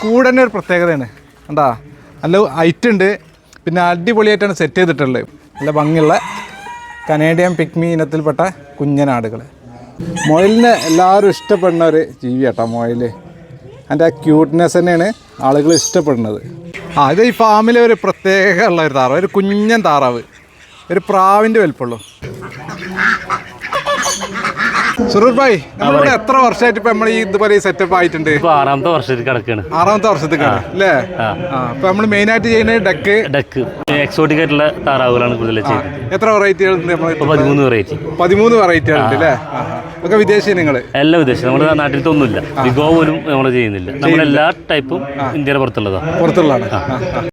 കൂട് തന്നെ ഒരു പ്രത്യേകതയാണ് കണ്ടാ, നല്ല ഹൈറ്റ് ഉണ്ട്. പിന്നെ അടിപൊളിയായിട്ടാണ് സെറ്റ് ചെയ്തിട്ടുള്ളത്. നല്ല ഭംഗിയുള്ള കനേഡിയൻ പിഗ്മി ഇനത്തിൽപ്പെട്ട കുഞ്ഞനാടുകൾ. മുയലിനെ എല്ലാവരും ഇഷ്ടപ്പെടുന്ന ഒരു ജീവി കേട്ടോ മുയൽ. അതിൻ്റെ ആ ക്യൂട്ട്നെസ് തന്നെയാണ് ആളുകൾ ഇഷ്ടപ്പെടുന്നത്. ഇത് ഈ ഫാമിലെ ഒരു പ്രത്യേക ഉള്ള ഒരു താറാവ്, ഒരു കുഞ്ഞൻ താറാവ്, ഒരു പ്രാവിൻ്റെ വലിപ്പമുള്ളൂ. സുറൂർ ഭായ്, നമ്മളിവിടെ എത്ര വർഷമായിട്ട് ഇപ്പൊ നമ്മൾ ഈ ഇതുപോലെ സെറ്റപ്പ് ആയിട്ടുണ്ട്? 6ാമത്തെ വർഷത്തിൽ കിടക്കാണ്. 6ാമത്തെ വർഷത്തേക്കാണ് അല്ലേ? അപ്പൊ നമ്മൾ മെയിൻ ആയിട്ട് ചെയ്യുന്നത് ഡക്ക് എക്സോട്ടിക് ആയിട്ടുള്ള താറാവുകളാണ് കൂടുതൽ ചെയ്യുന്നത്. എത്ര വെറൈറ്റികൾ? 13 വെറൈറ്റി. 13 വെറൈറ്റികൾ ഉണ്ട് അല്ലേ? ഒക്കെ വിദേശി? നിങ്ങൾ എല്ലാ വിദേശം, നമ്മുടെ നാട്ടിലത്തെ ഒന്നുമില്ല. വിഗോ പോലും നമ്മൾ ചെയ്യുന്നില്ല. നമ്മളെല്ലാ ടൈപ്പും ഇന്ത്യയുടെ പുറത്തുള്ളതാണ്.